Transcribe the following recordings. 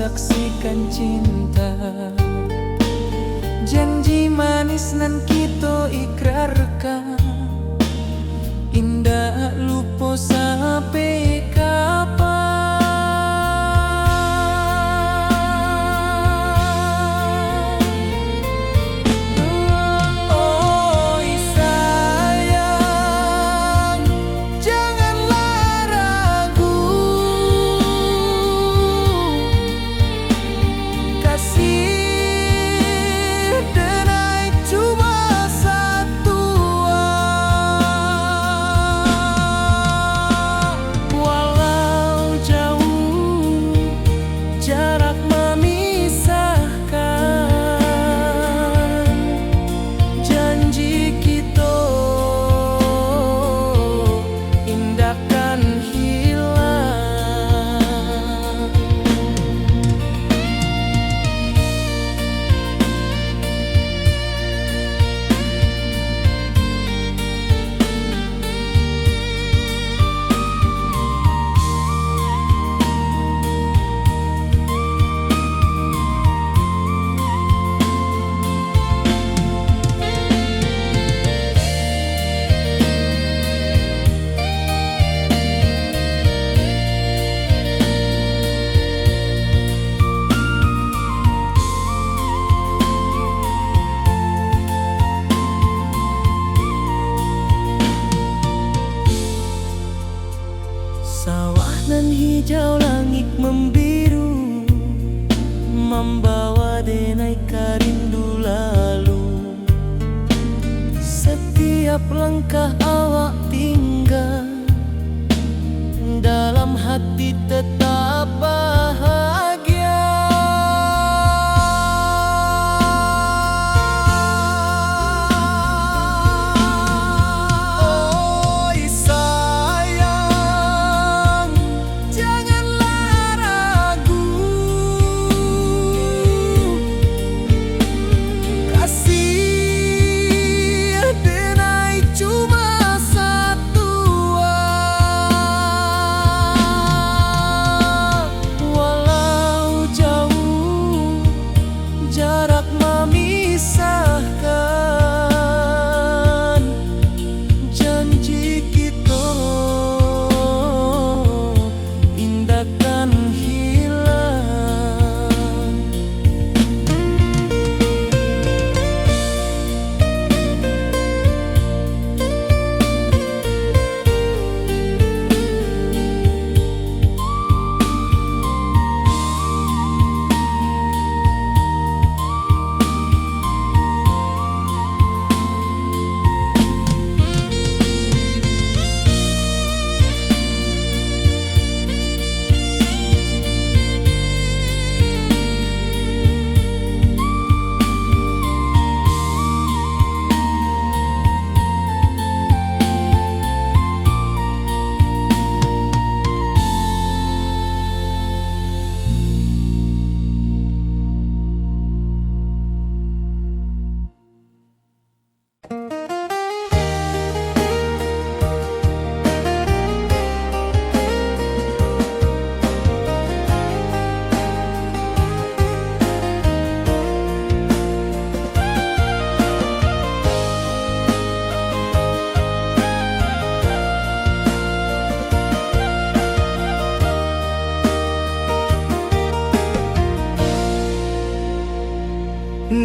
saksikan cinta. Janji manis nan kita ikrarkan, indah lupa sampai kapan. Oh sayang, janganlah ragu, kasih denai cuma satu. Walau jauh jarak memisahkan, janji kita indahkan hilang. Sawah nan hijau, langit membiru, membawa denai karindu lalu. Setiap langkah awak tinggal, dalam hati tetap bahagia. Oh sayang, janganlah ragu, kasih denai cuma satu. Walau jauh jarak memisahkan, janji kita indahkan hilang.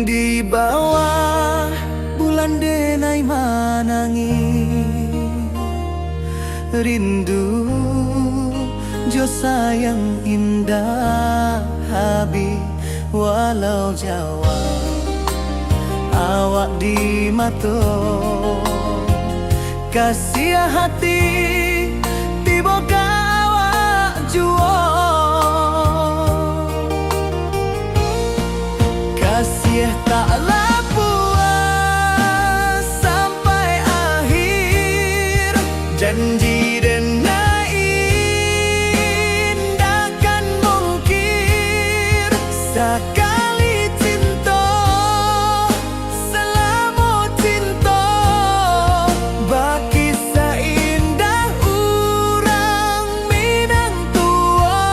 Di bawah bulan denai manangi, rindu jo sayang indah habi. Walau Jawa awak di mato, kasih hati tiba awak juo. Kasih taklah puas sampai akhir, janji denai indahkan mungkir. Sekali cinta selama cinta, baki seindah urang Minang tua.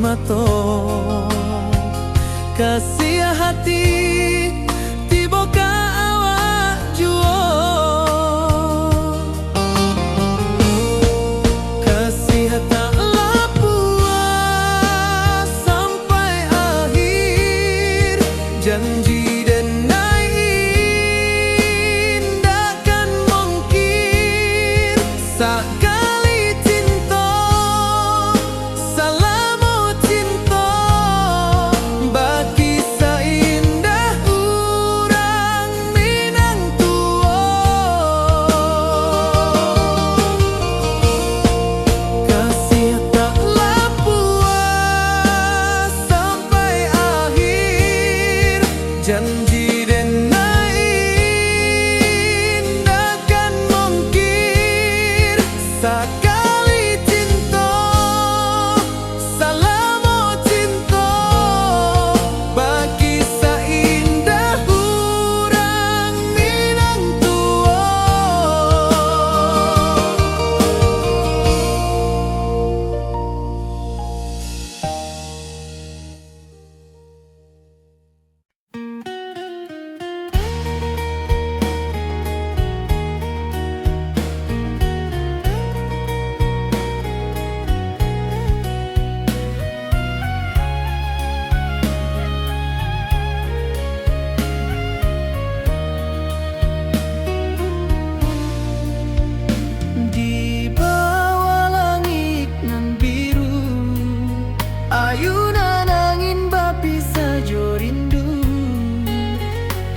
mato kasih hati tiba ka awak juo kasih tak puas sampai akhir janji dan indahkan mungkin sekali cinta salamu cinta bagi seindah urang Minang tua kasih tak puas sampai akhir janji dan indahkan mungkin sekali cinta salamu cinta bagi seindah urang Minang tua. Di bawah langit nan biru ayunan angin bapi sajo rindu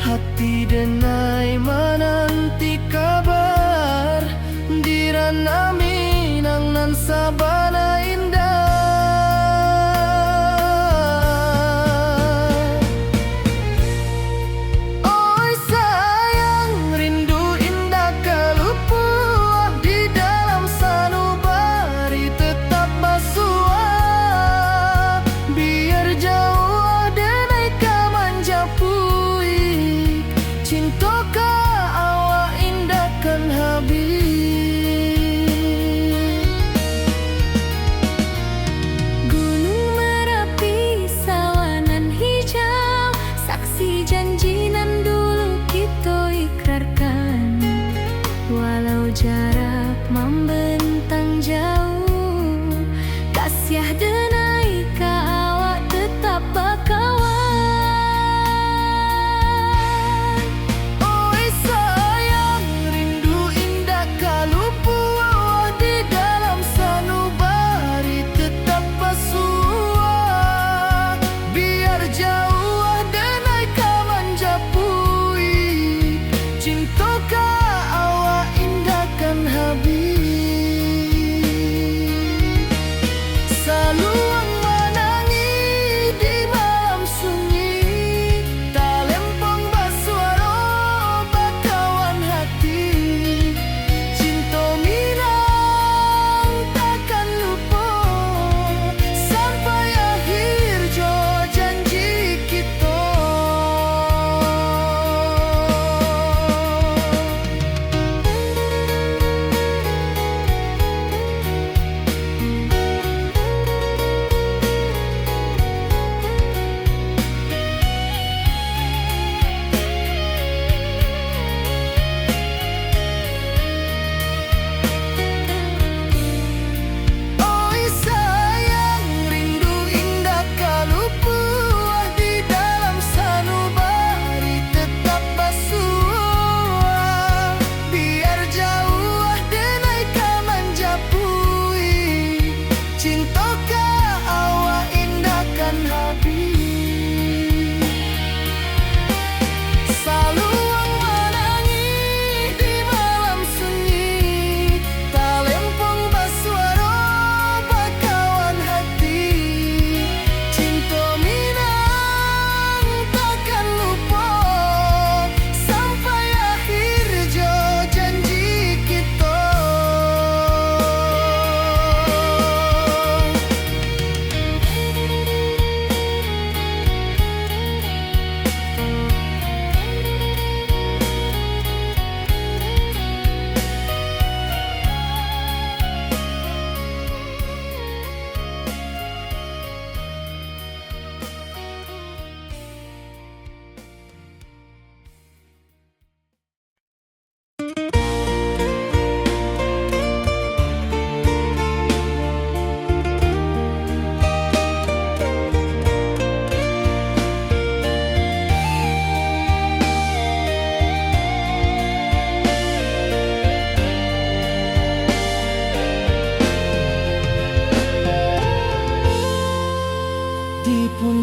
hati denai menanti kabar di ranah Minang nan sabana indah oi sayang rindu indah kelupuah di dalam sanubari tetap basuah biar jauh denai ka manjapuik cinta ka awak indahkan habis Gunung Merapi sawanan hijau saksi janji nan dulu kita ikrarkan walau jarak membentang jauh kasih denai ka awak tetap bakawan oi sayang rindu indah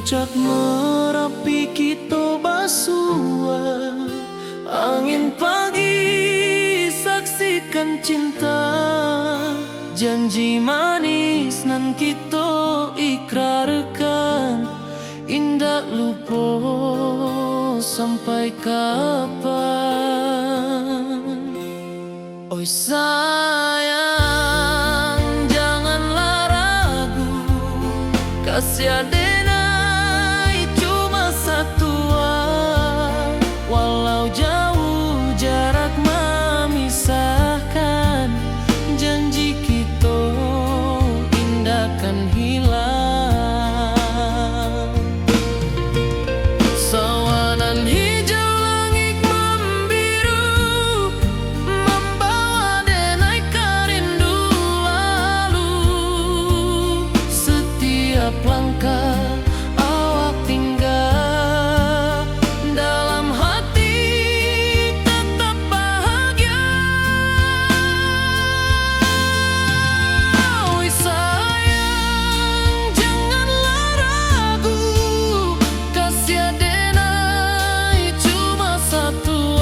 Puncak Merapi kita basua, angin pagi saksikan cinta, janji manis nan kita ikrarkan, indah lupa sampai kapan. Oi sayang, janganlah ragu, kasih adenai cuma satu, walau jauh jarak memisahkan, janji kita indah kan hilang. Sawanan hijau langit membiru, membawa denai karindu lalu. Setiap langkah awak tinggal, dalam hati tetap bahagia. Oi sayang, janganlah ragu, kasih adenai cuma satu,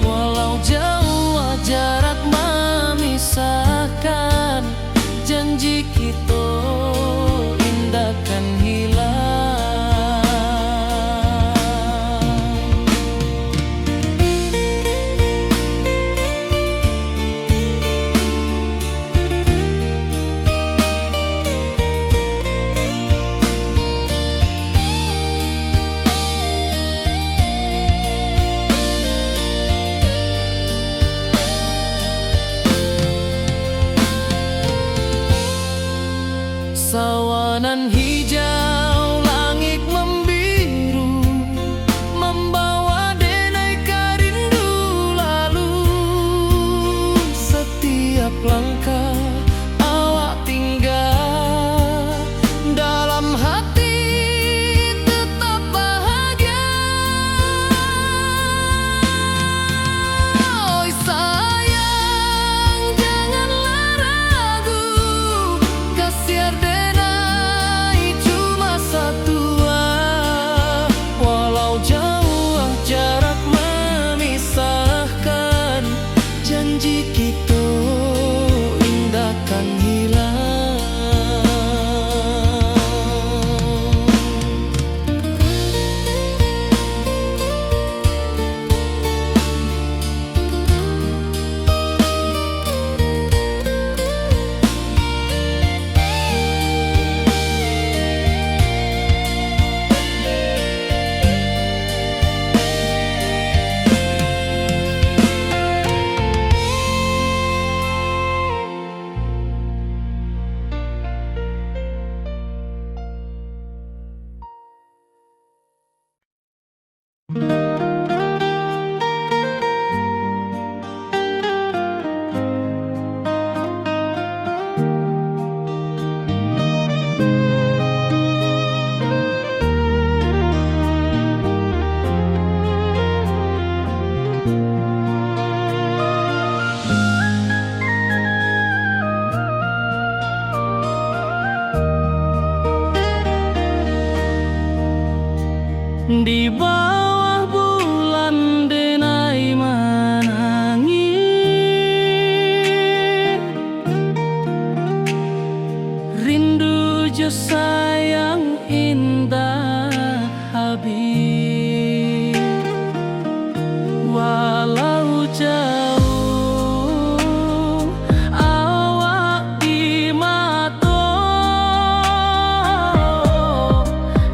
walau jauh jarak memisahkan, janji kita indah kan hilang. Sawanan hijau langit membiru, membawa denai karindu lalu. Setiap langkah awak tinggal, dalam hati tetap bahagia. Oi sayang, janganlah ragu, kasih adenai cuma satu, walau jauh jarak memisahkan, janji kita indah kan hilang. Di bawah bulan denai menangis, rindu jo sayang indah habis. Walau jauh awak di mata,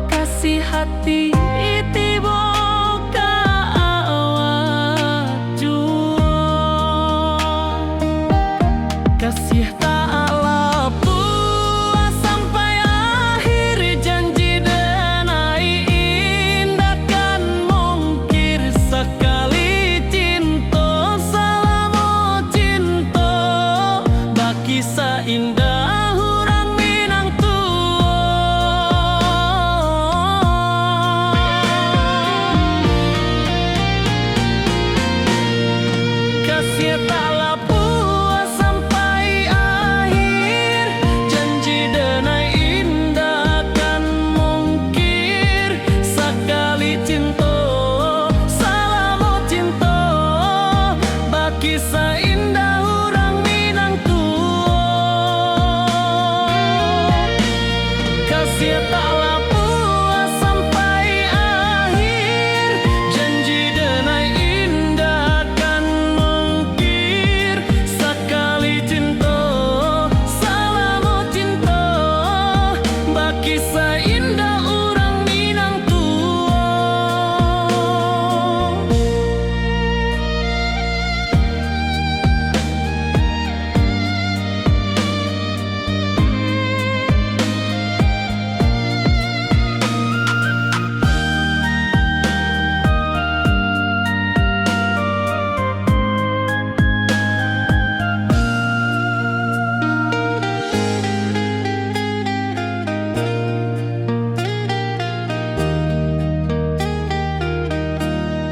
kasih hati kasih tak lepas sampai akhir, janji denai indah kan mungkir. Sekali cinta selama cinta, baki seindah hurang Minang tua. Kasih tak lepas sampai akhir, janji denai indah kan Kisah indah orang Minang Tuo, kasih taklah puas sampai akhir. Janji denai indah kan mengkir. Sekali cinta, salamu cinta. Kisah indah orang Minang Tuo.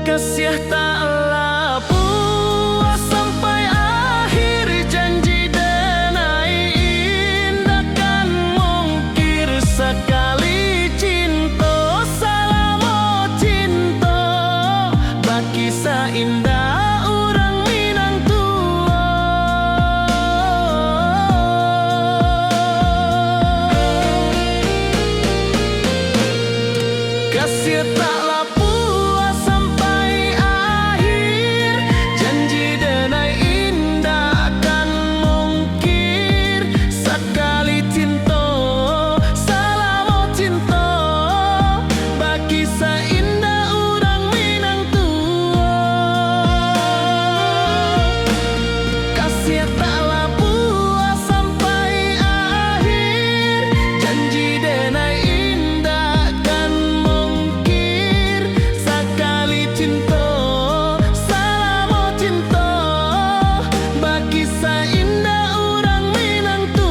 Kasih taklah puas sampai akhir. Janji denai indah kan mungkir. Sekali cinta, salamu cinta. Kisah indah orang Minang Tuo. Kasih taklah puas sampai akhir. Janji denai indah kan mungkir. Sekali cinta, salamu cinta. Kisah indah orang Minang Tuo. Kasih taklah puas sampai akhir. Janji denai indah kan mungkir. Sekali cinta, salamu cinta. Kisah indah orang Minang Tuo.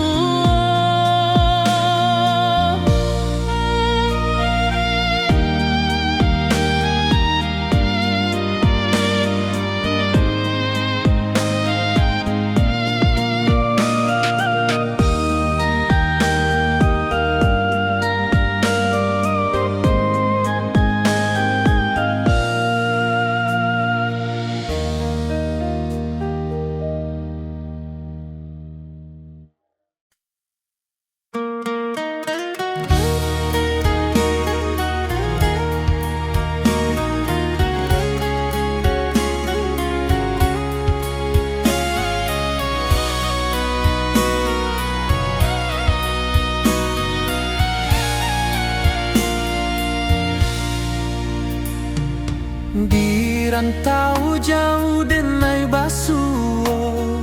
Di rantau jauh denai basuo,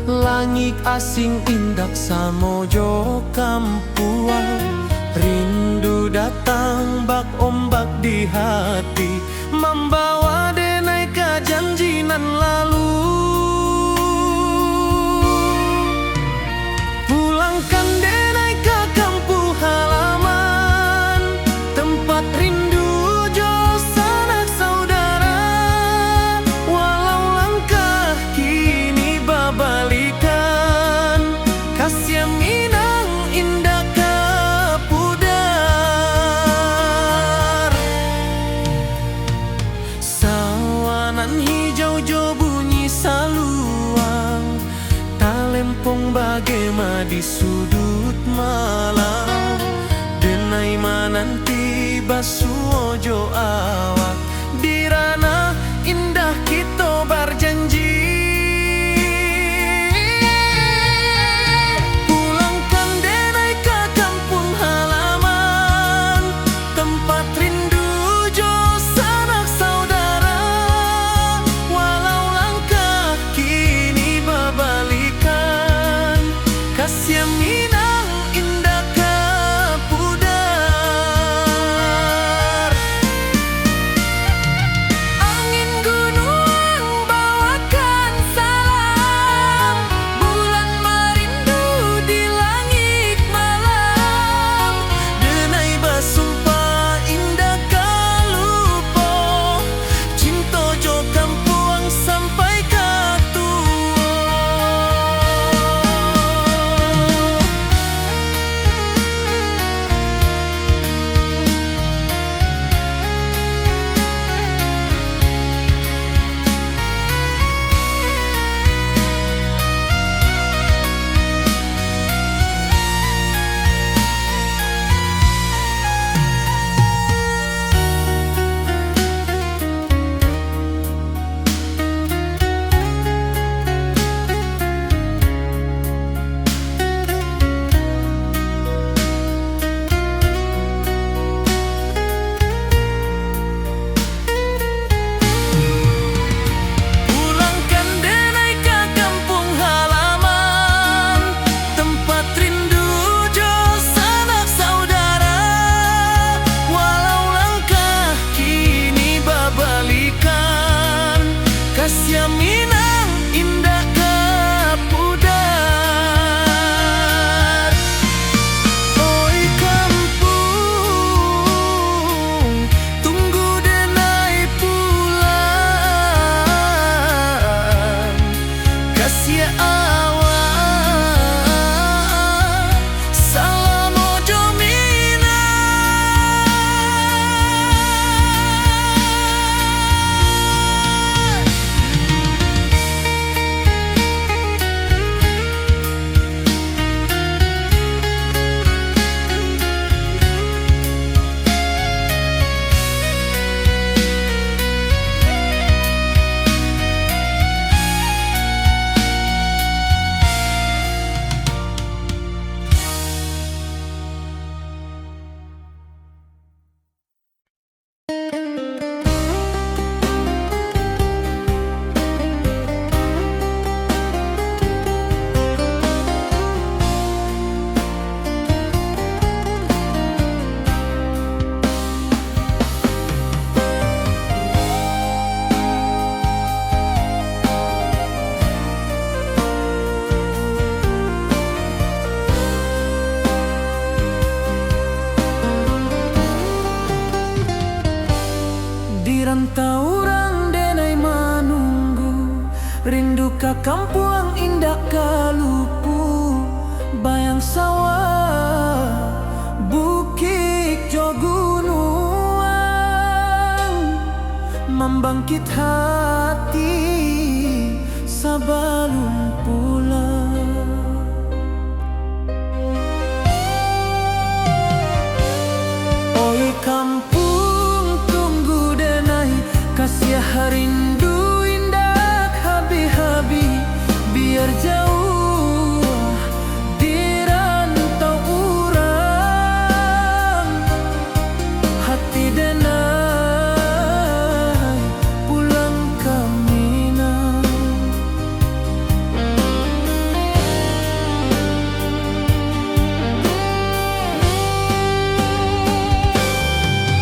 langit asing indak samojo kampuan. Rindu datang bak ombak di hati, membawa denai ke janji nan lalu. Pulangkan denai ke kampung halaman, tempat rindu bagema di sudut malam. Denai mananti basuojo awak, di ranah indah kita berjanji. Pulangkan denai ke kampung halaman, tempat rindu jo sanak saudara. Walau langkah kini babalikan, kasih Minang indah kapudar. Rindu ka kampung indah kalupu, bayang sawah, bukit jo gunungan, membangkit hati sebelum pulang. Oi kampung tunggu denai, kasih rindu indah habi-habi, biar jauh di rantau urang, hati denai pulang ke Minang.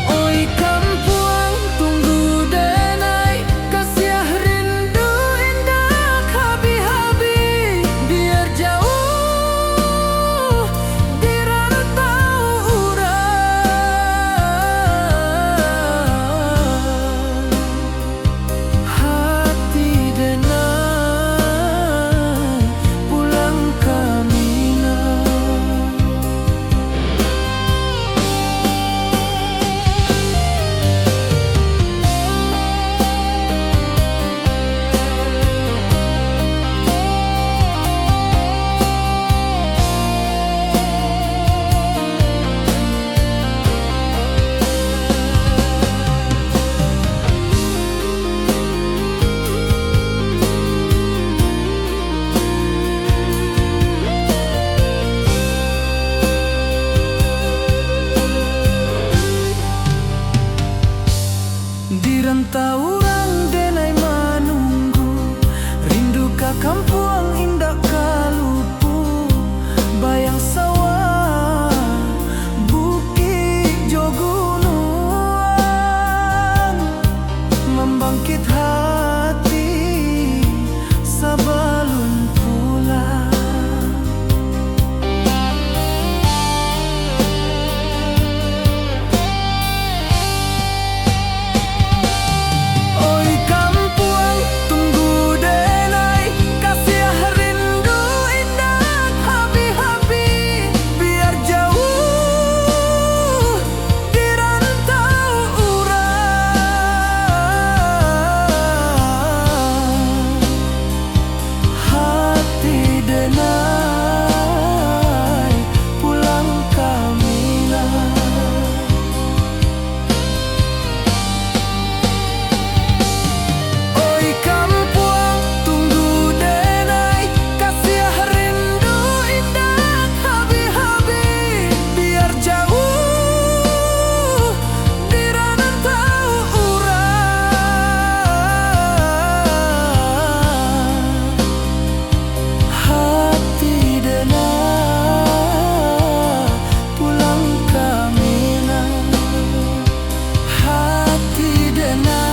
Oi kampung tunggu denai, kasih rindu indah habi-habi, biar jauh di rantau urang, hati denai pulang ke Minang. Di rantau urang denai menunggu, rindu ka kampung indah kalupu, bayang sawah, bukit jo gunungan, membangkit hati sebelum pulang. Oi kampung tunggu denai, kasih rindu indah habi-habi, biar jauh di rantau urang, hati denai pulang ke Minang. Oi kampung tunggu denai, kasih rindu indah habi-habi, biar jauh di rantau urang, hati denai pulang ke Minang, hati denai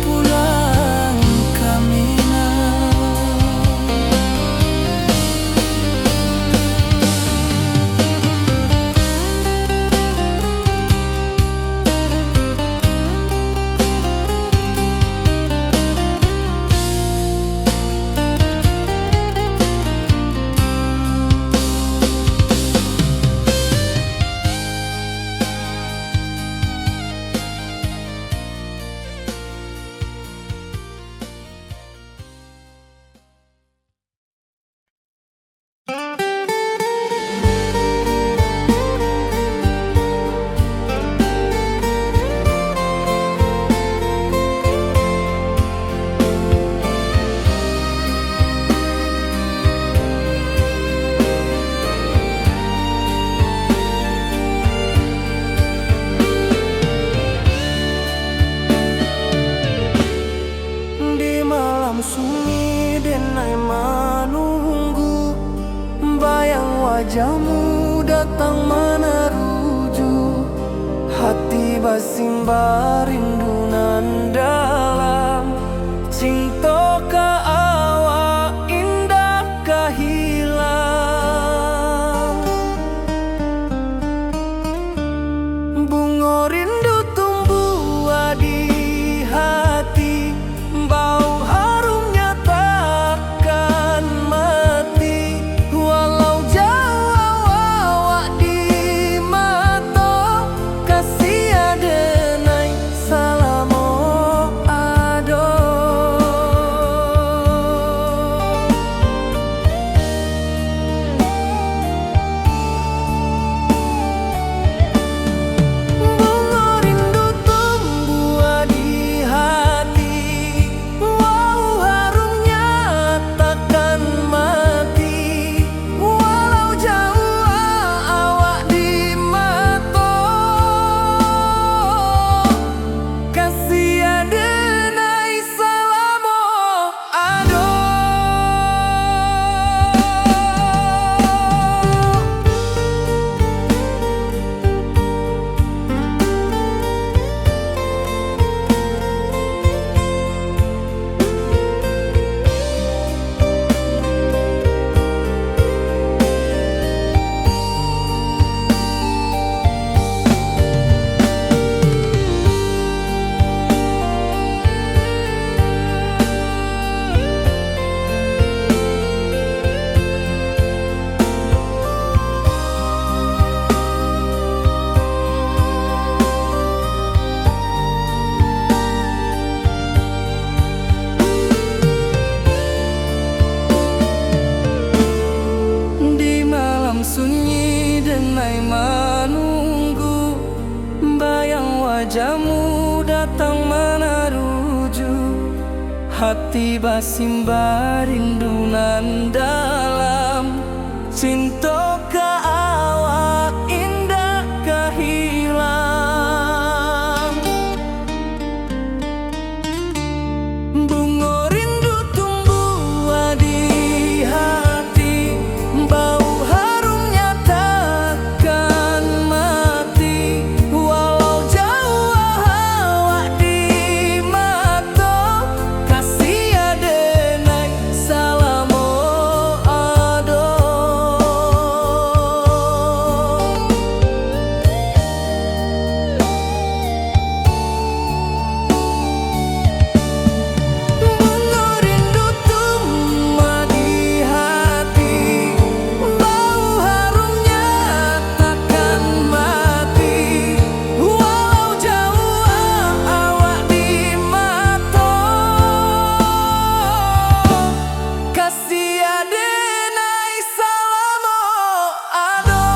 pulang ke Minang. Di malam sunyi denai menunggu, bayang wajahmu datang meneruju, hati basimba rindu nan dalam, cinta ka awak indah ka hilang. Bunga rindu tumbuh di hati, bau hati basimba rindunan dalam cinta ka awak indah kahilang. Bunga rindu tumbuh di hati, bau harumnya takkan mati. Walau jauh awak di mata, kasih adenai salamo ado. Bunga rindu tumbuh di hati, bau harumnya takkan mati. Walau jauh awak di mata, kasih adenai salamo ado.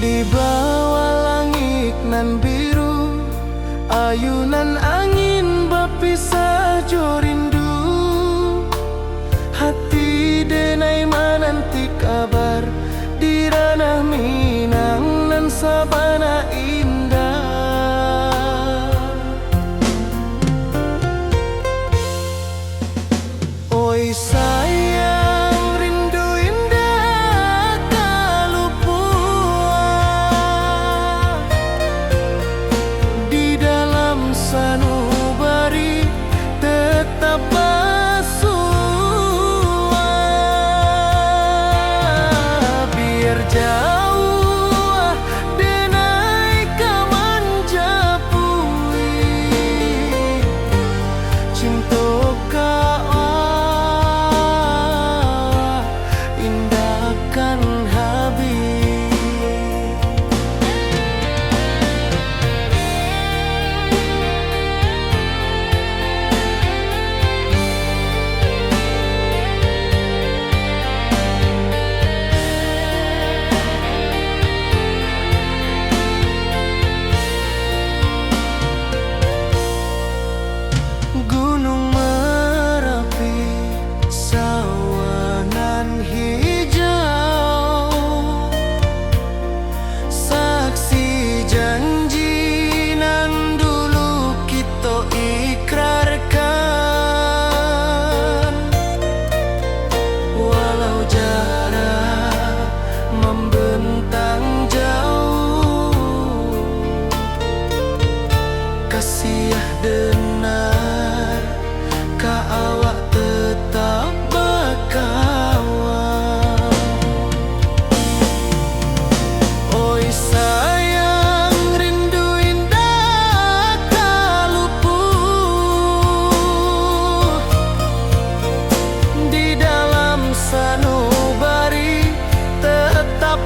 Di bawah langit nan biru, ayunan angin berpisah jo rindu. Hati denai menanti kabar di ranah Minang nan sabana indah. Oi sayang, rindu indah kalupua di dalam sanubari tetap bersua. Biar jauh denai kaman japui, cinta ka indahkan habis. Gunung Merapi, sawanan hijau, saksi janji nan dulu kita ikrarkan. Walau jarak membentang jauh, kasih denar ka awak tetap berkawan. Oi sayang, rindu indah kaluput di dalam sanubari tetap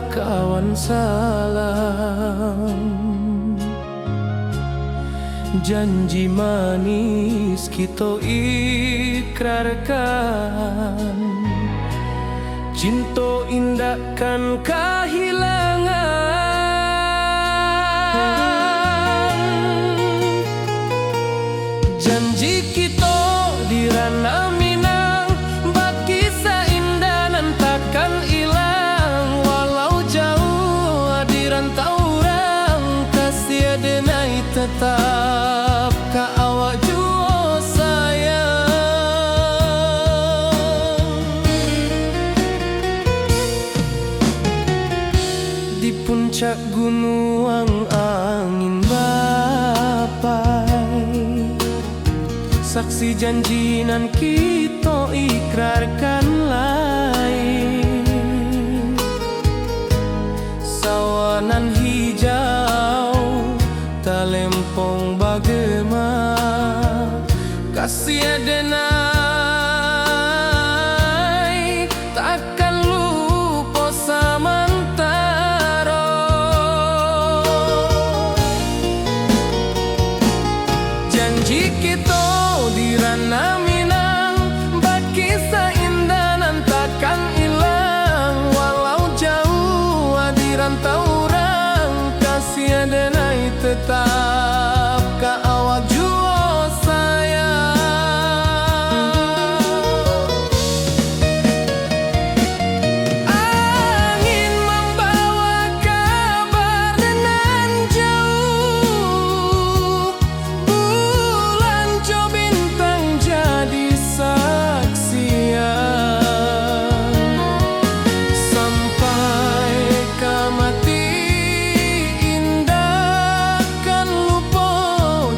kawan salam. Janji manis kita ikrarkan, cinta indah kan kehilangan. Janji kita di ranah Minang, bakisah indah nan takkan hilang. Walau jauh di rantau orang, kasih denai tetap ka awak jua sayang. Di puncak gunung angin bapai, saksi janji nan kita ikrarkan lain. Sawanan hijau talempong bagema, kasih denai takkan lupa samantara. Janji kita di ranah Minang, bakisah indah nan takkan hilang. Walau jauh di rantau orang, kasih denai tetap ka awak jua sayang. Angin membawa kabar nan jauh, bulan jo bintang jadi saksian. Sampai ka mati indah kan lupa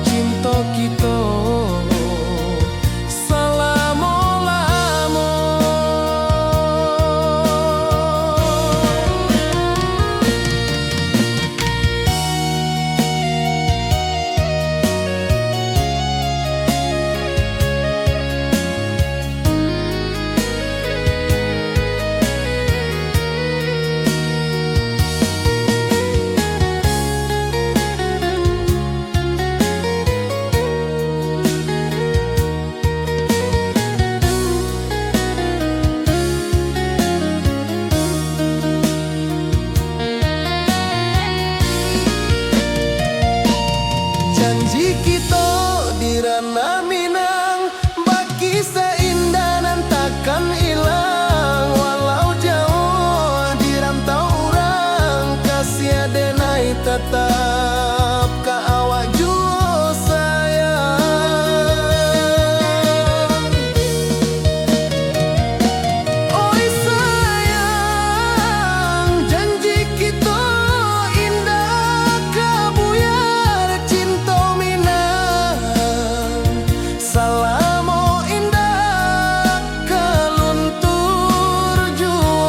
cinta kita selama-lama. Janji kita di ranah Minang, bakisah indah nan takkan hilang. Walau jauh di rantau orang, kasih denai tetap ka awak jua sayang. Oi sayang, janji kita indah kabuyar cinta Minang. Salamo indah keluntur jua.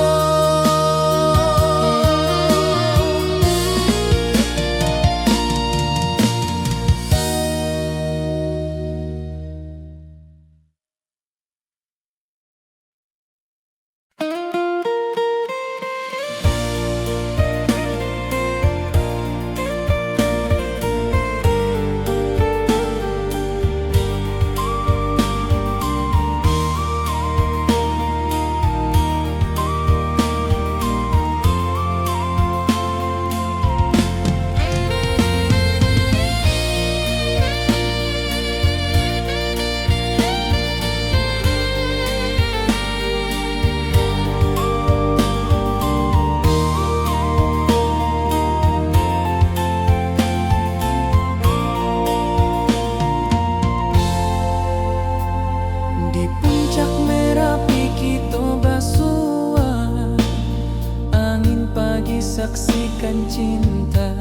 Saksikan cinta,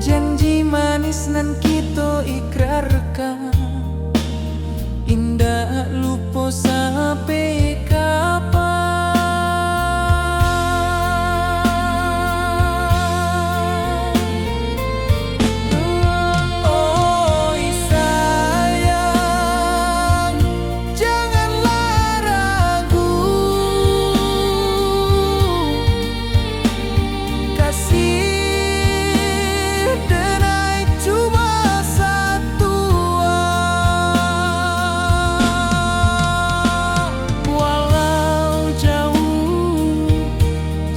janji manis nan kita ikrarkan, indah lupa sampai kapan. Oi sayang, janganlah ragu,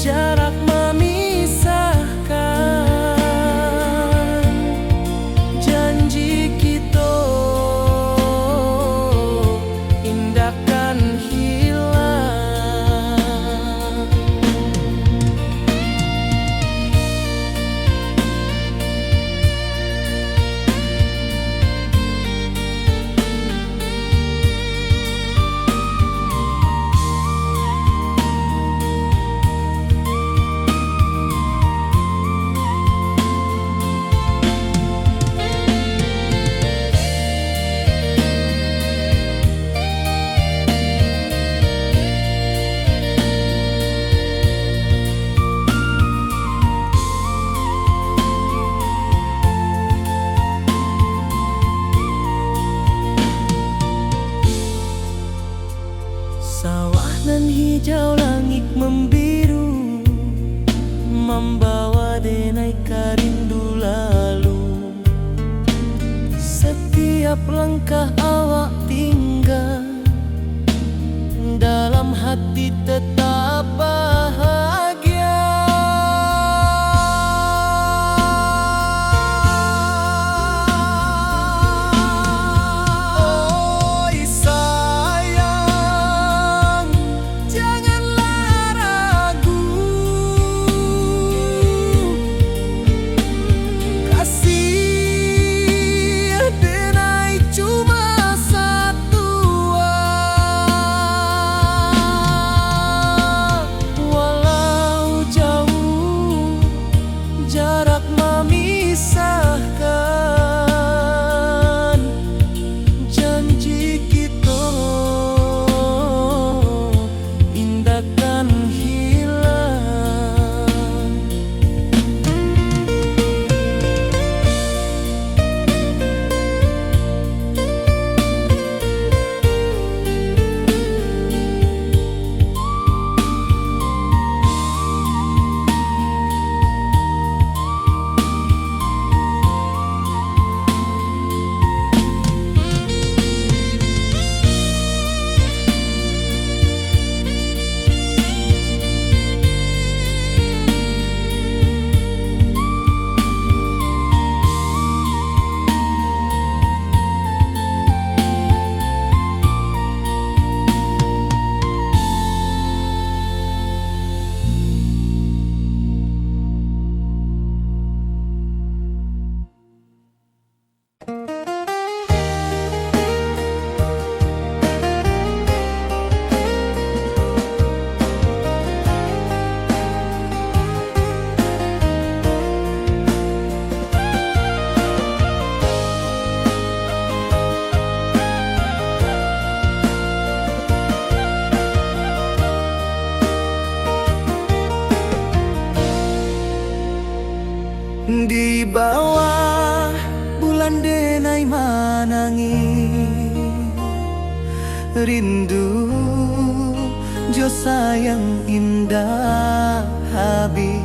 jarak memisahkan. Janji kita indahkan hilang. Sawah nan hijau, langit membiru, membawa denai rindu lalu. Setiap langkah awak tinggal, dalam hati tetap bahagia. Oi sayang, janganlah ragu. Kasih denai cuma satu. Walau jauh jarak memisahkan, janji kita indahkan hilang. Di bawah bulan denai manangi, rindu jo sayang indah habi.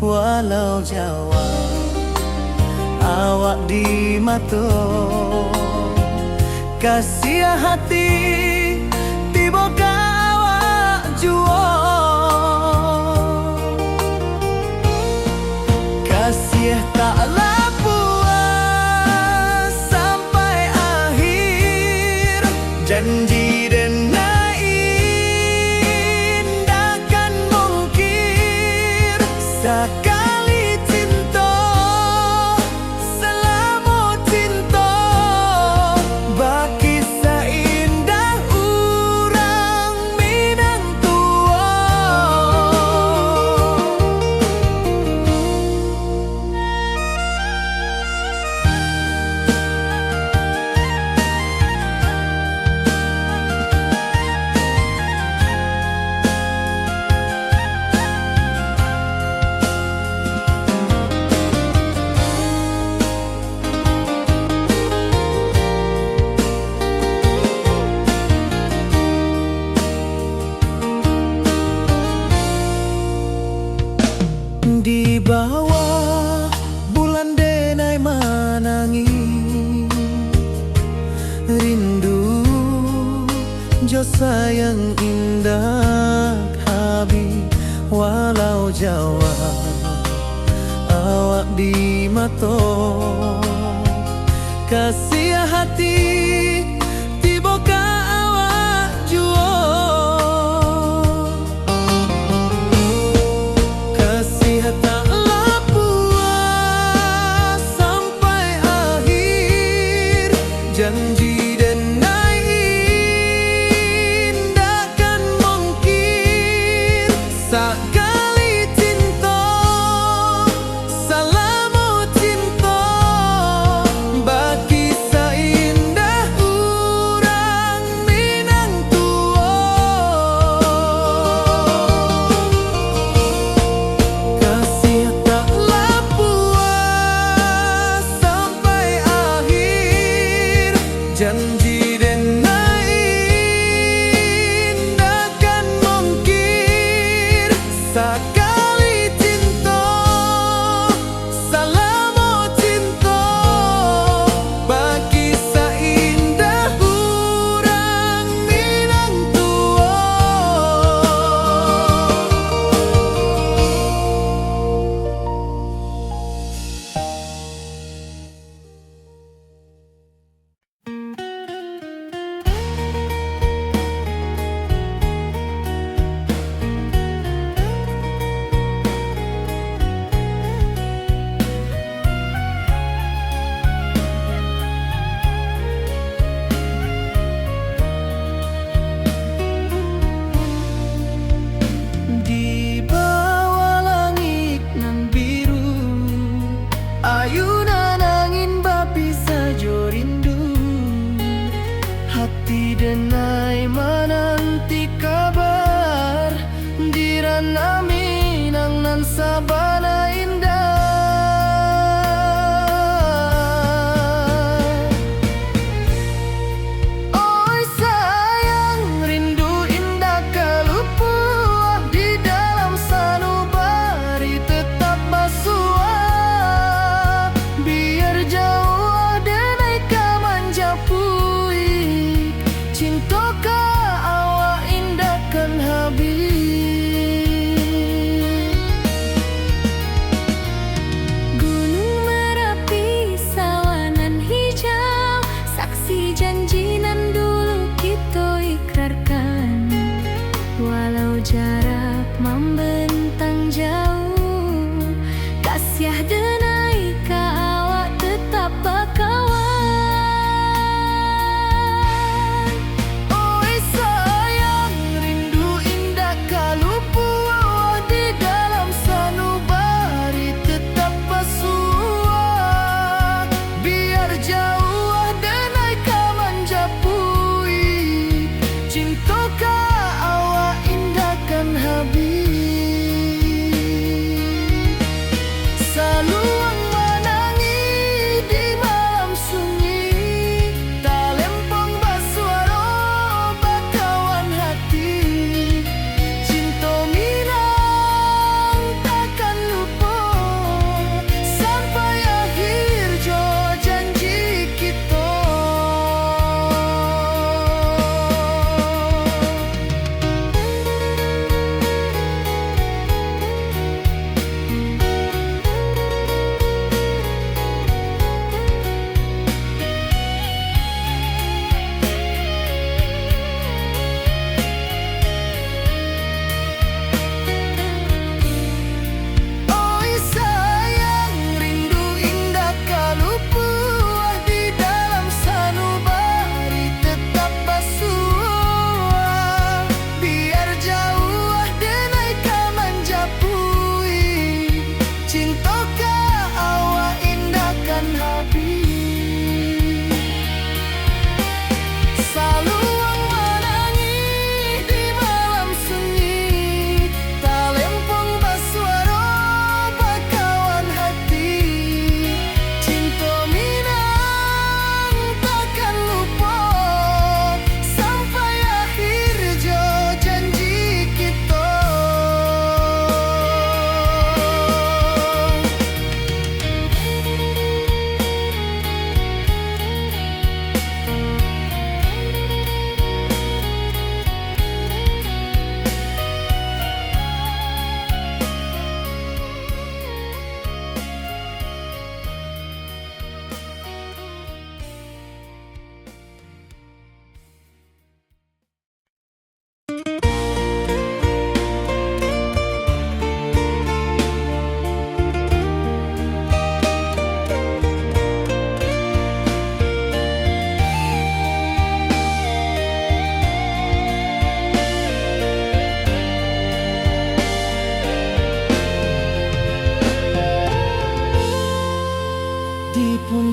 Walau jauh awak di mata, kasih hati tiba awak jua. Kasih taklah puas sampai akhir, janji denai indahkan mungkir. Sekali cinta selama cinta, baki seindah urang Minang tua. Di bawah bulan denai manangi, rindu jo sayang indah habi. Walau Jawa awak di mato kasih hati tiba ka awak juo kasih tak puas sampai akhir janji dan takkan mungkin sekali cinta salamu cinta bagi seindah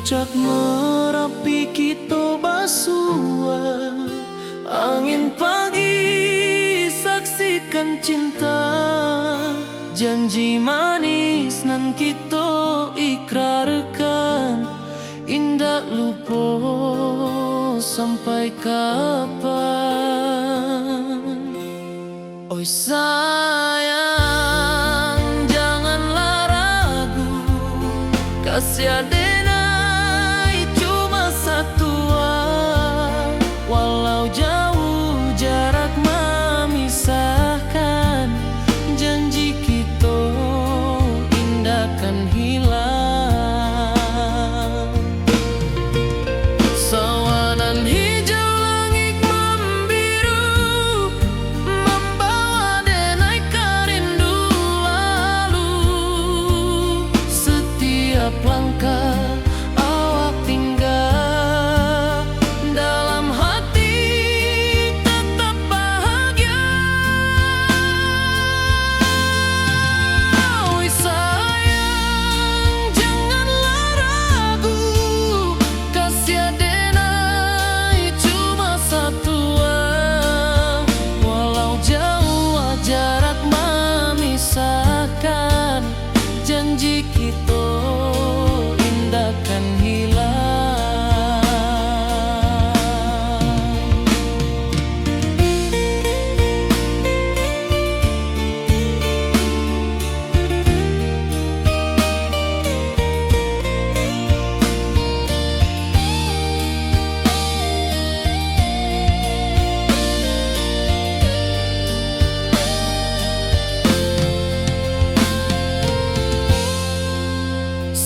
Puncak Merapi kita basua, angin pagi saksikan cinta, janji manis nan kita ikrarkan, indah lupa sampai kapan. Oi sayang, janganlah ragu, kasih adenai cuma satu, walau jauh jarak memisahkan, janji kita indah kan hilang. Sawanan hijau langit membiru, membawa denai kerindu lalu. Setiap langkah awak tinggal, dalam hati tetap bahagia. Oi sayang, janganlah ragu, kasih adenai cuma satu, walau jauh jarak memisahkan, janji kita indah kan hilang.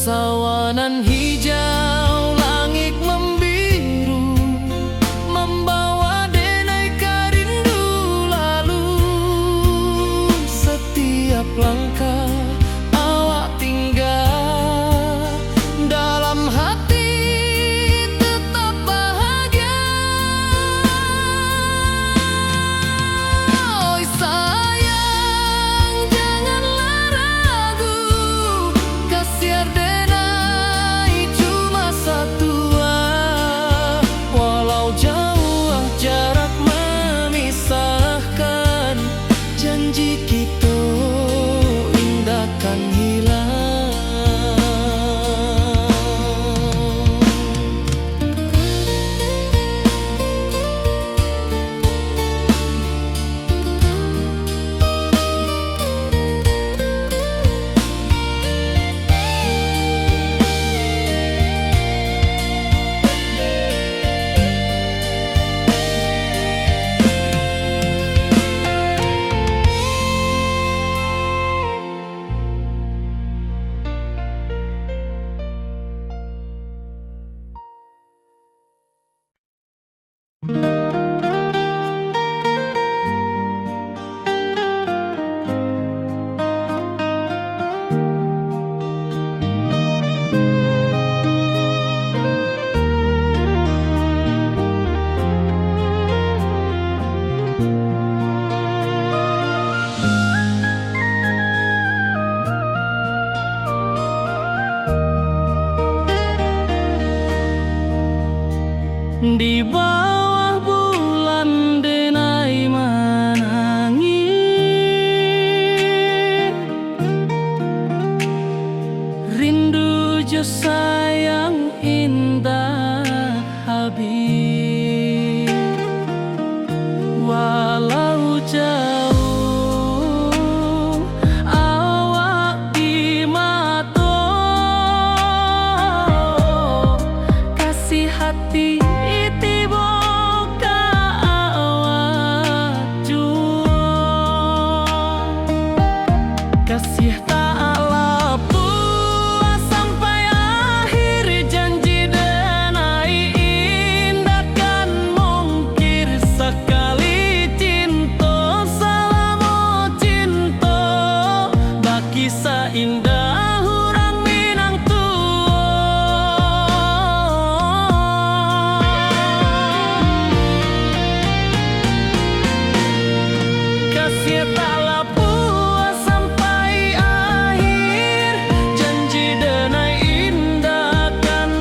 Sawanan hijau langit membiru, membawa denai kerindu lalu. Setiap langkah awak tinggal, dalam hati tetap bahagia. Oi sayang, janganlah ragu, kasih adenai cuma satu, walau jauh jarak memisahkan, janji kita indah kan hilang. Di bawah bulan denai menangis, rindu jo sayang indah habis. Walau jauh awak di mata, kasih hati kasih tak puas sampai akhir, janji denai indah kan mungkir. Sekali cinta selama cinta, baki seindah hurang Minang tua. Kasih tak puas sampai akhir, janji denai indah kan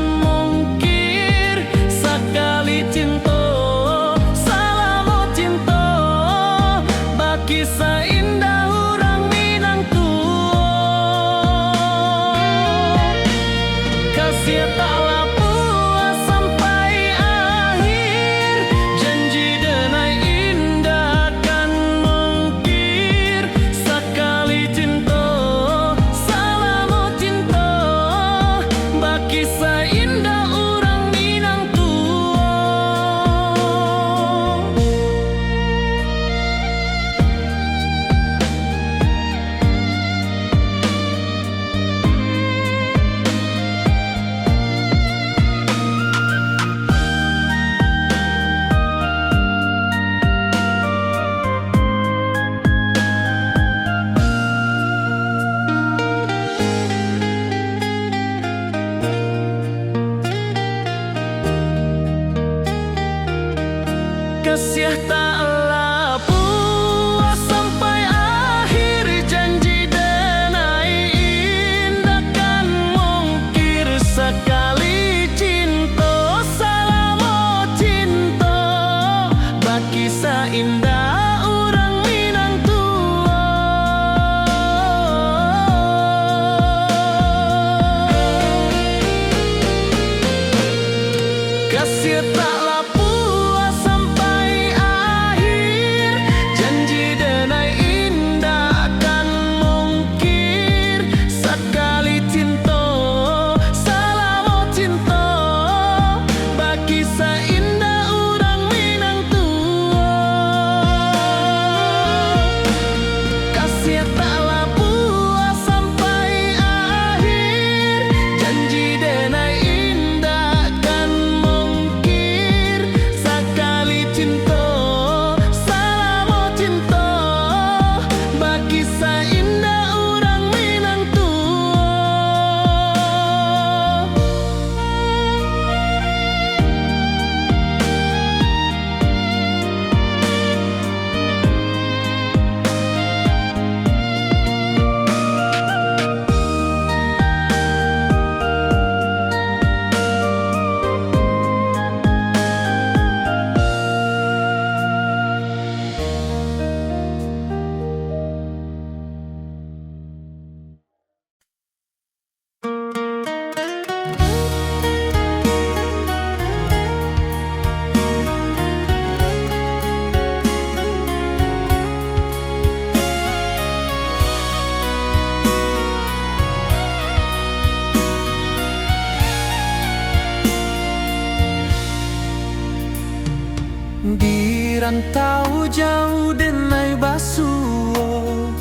Dirantau jauh denai basuo,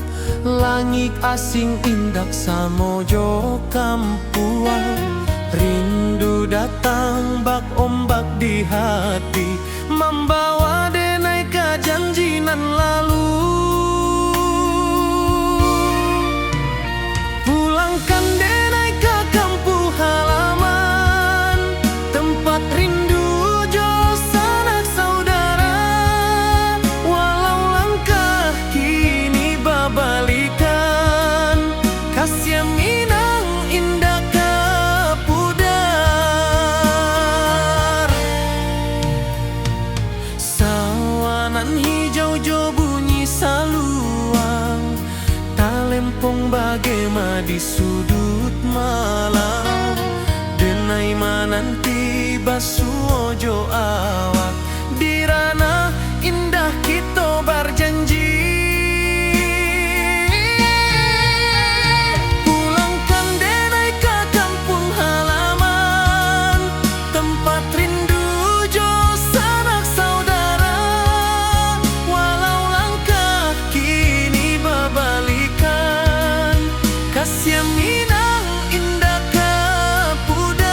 langit asing indak samojo kampuang. Rindu datang bak ombak di hati, membawa denai ke janji nan lalu. Pulangkan denai ke kampung halaman, tempat rindu jo sanak saudara. Walau langkah kini babalikan, kasih Minang indah ke pudar. Sawanan hijau jo bunyi saluang, talempong bagema di sudut malam. Denai mananti basuo jo awak, di ranah indah kita berjanji. Pulangkan denai ke kampung halaman, tempat rindu jo sanak saudara. Walau langkah kini babalikan, kasih Minang indah ke pudar.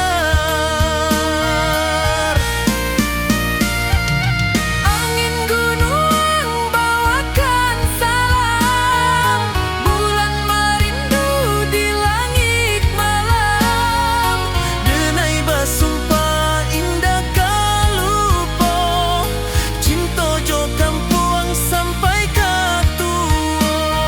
Angin gunung bawakan salam, bulan merindu di langit malam. Denai basumpah indah kalupo, cinta jo kampuang sampai ke tua.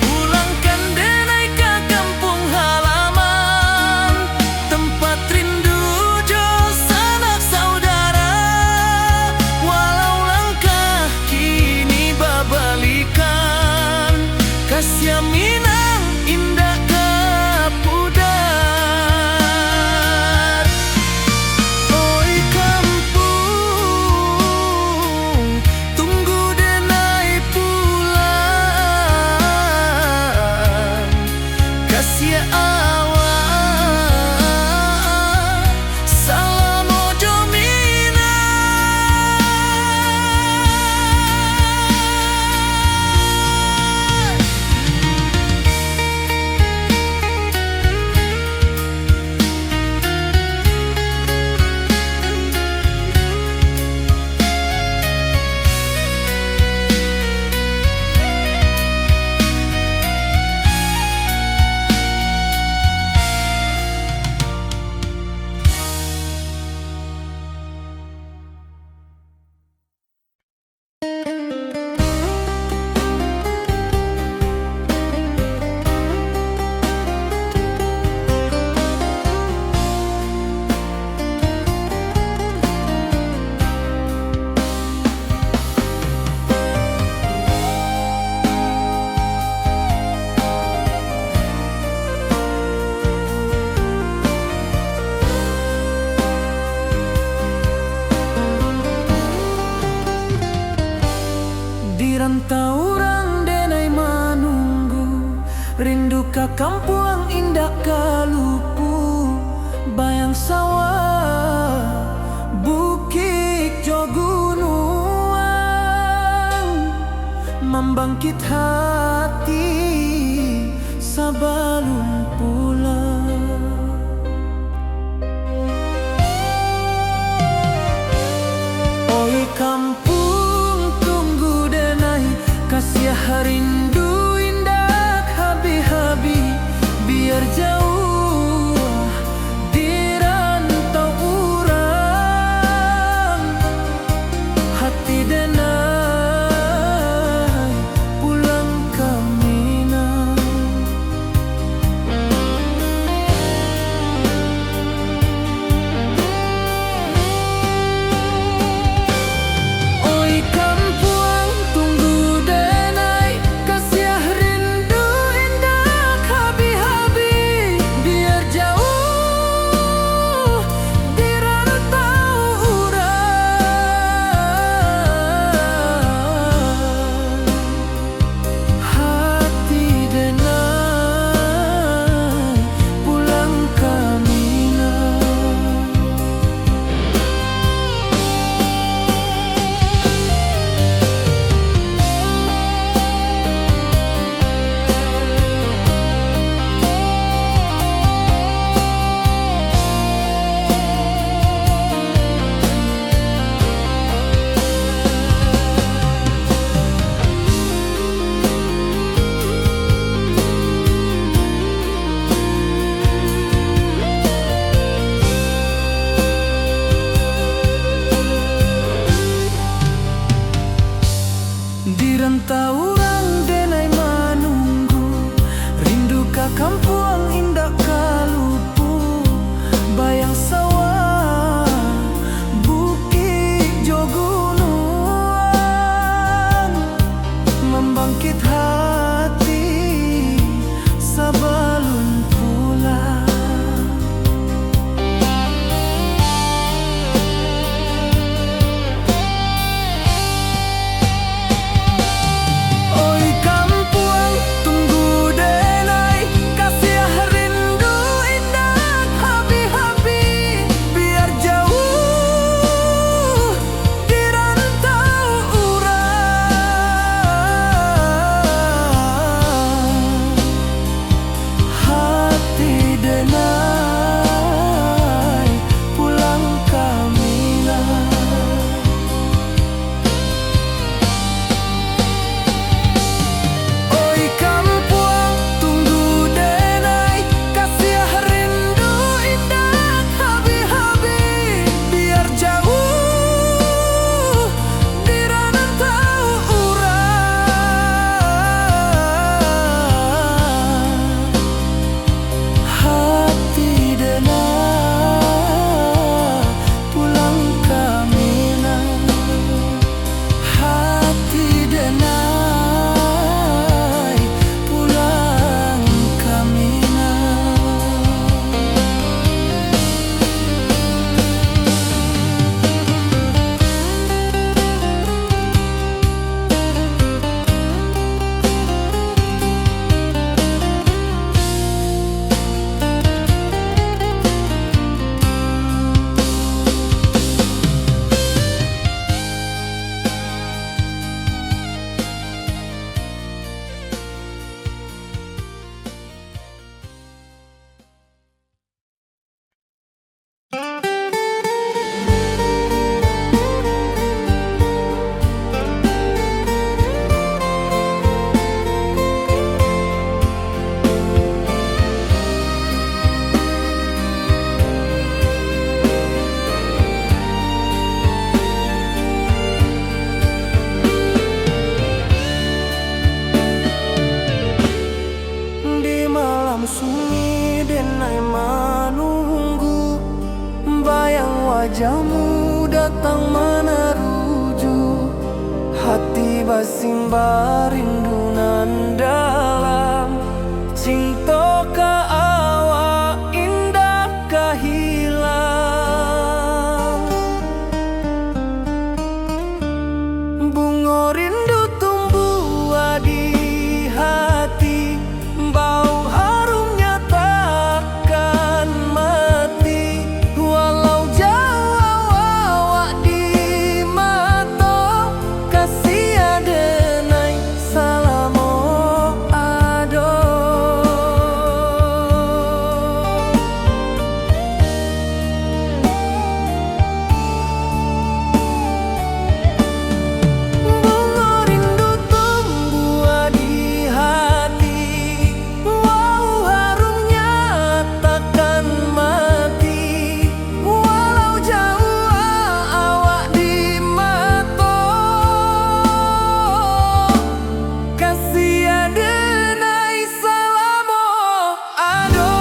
Pulangkan denai ke kampung halaman, tempat rindu jo sanak saudara. Walau langkah kini babalikan, kasih Minang indah ke pudar. Oi kampung, tunggu denai pulang. Kasih awak, salam ojo Minang. Dirantau orang denai manunggu, rindu ka kampuang indah kalupu. Bayang sawah, bukit jo gunung, membangkit hati sabalun pulang. Oi kampung, tunggu denai, kasih rindu indah habi-habi. Biar jauh dirantau urang, hati denai pulang wajahmu datang meneruju, hati basimba rindu nan dalam. Cinta ka awak indah kahilang, bunga rindu tumbuh di hati, bau harumnya takkan mati. Walau jauh awak di mata, kasih adenai salamo ado. Bunga rindu tumbuh di hati, wow harumnya takkan mati. Walau jauh awak di mata, kasih adenai salamo ado.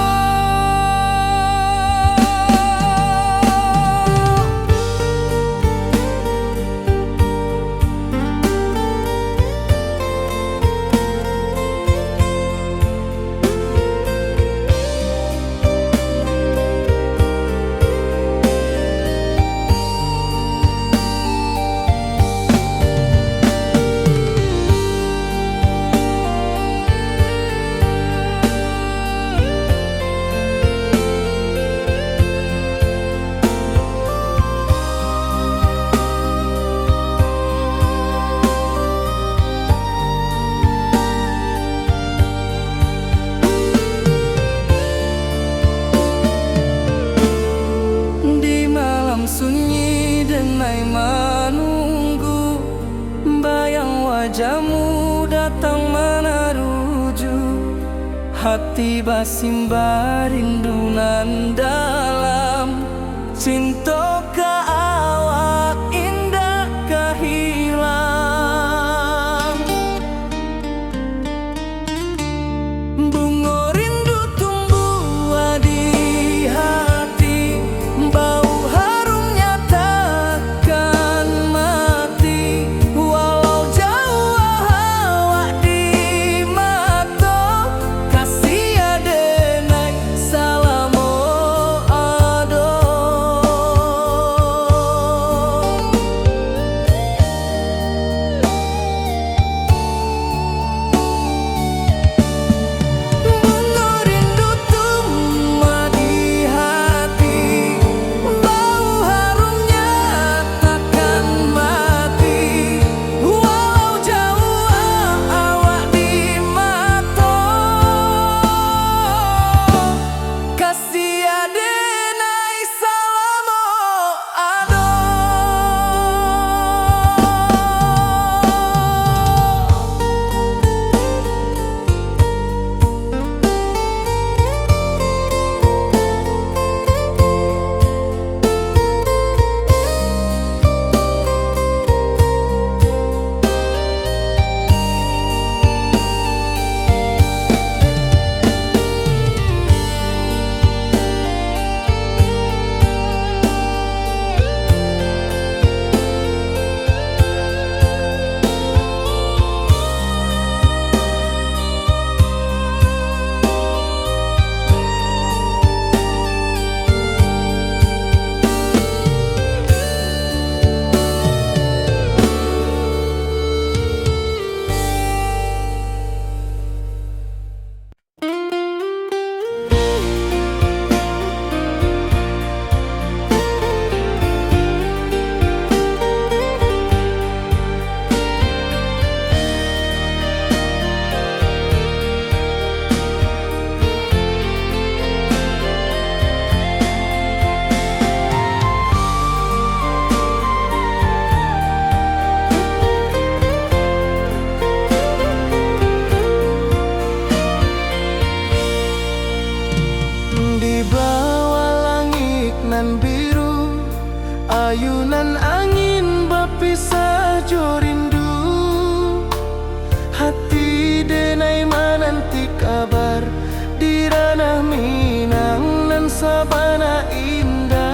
Di malam sunyi denai menunggu, bayang wajahmu datang meneruju, hati basimba rindu nan dalam. Cinta ka awak indah kahilang, bunga rindu tumbuh di hati, bau harumnya takkan mati. Walau jauh awak di mata, kasih adenai salamo ado. Bunga rindu tumbuh di hati, bau harumnya takkan mati. Walau jauh awak di mata, kasih adenai salamo ado. Di bawah langit nan biru, ayunan angin berpisah jo rindu, hati denai menanti kabar di ranah Minang nan sabana indah.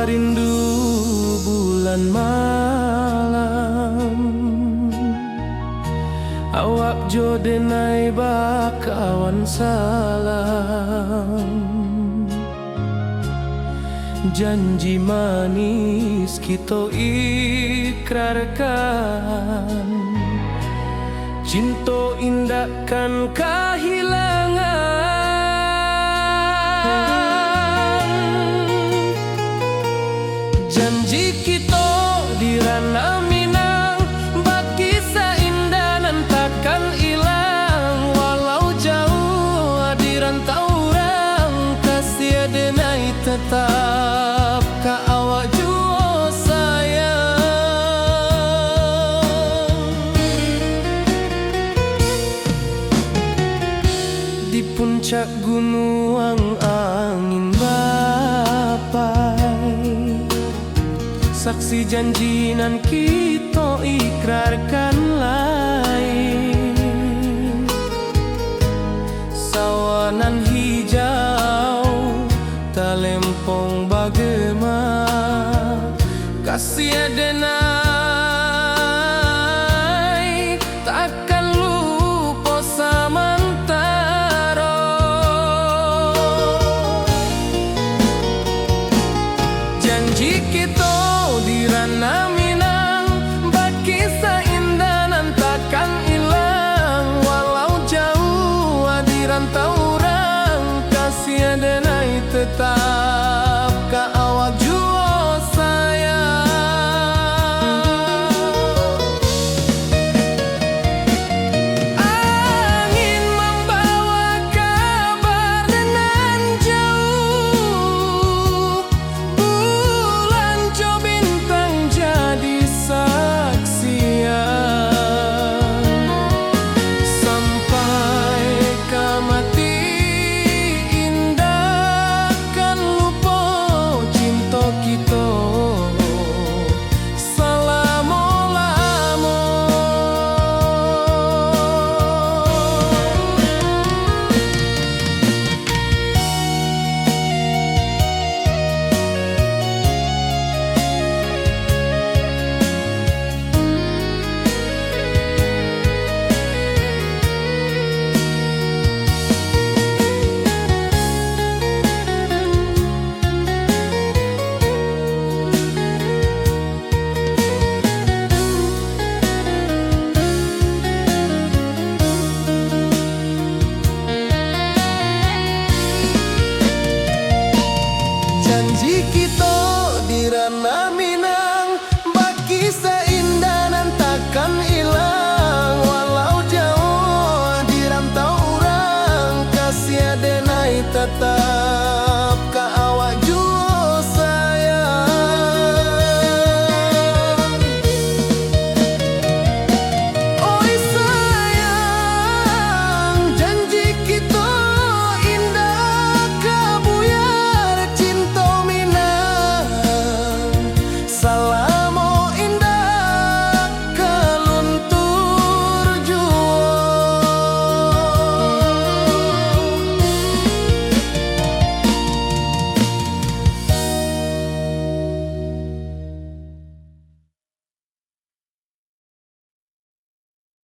sarindu bulan malam, awak jo denai bakawan salam. Janji manis kita ikrarkan, cinta indahkan kehilangan. Janji kita di ranah Minang, baki seindah nan takkan hilang. Walau jauh di rantau orang, kasih denai tetap ka awak jua sayang. Di puncak gunung angin bapai, saksi janji nan kita ikrarkan lain. Sawanan hijau talempong bagema, kasih denai takkan lupa samantara. Janji kita di ranah Minang, baki seindah nan takkan hilang. Walau jauh di rantau orang, kasih denai tetap ka awak jua sayang. Angin membawa kabar nan jauh, bulan jo bintang jadi saksian. Sampai ke mati indah kan lupa cinta kita selama-lama. Janji kita di ranah Minang, baki seindah nan takkan hilang. Walau jauh di rantau orang, kasih denai tetap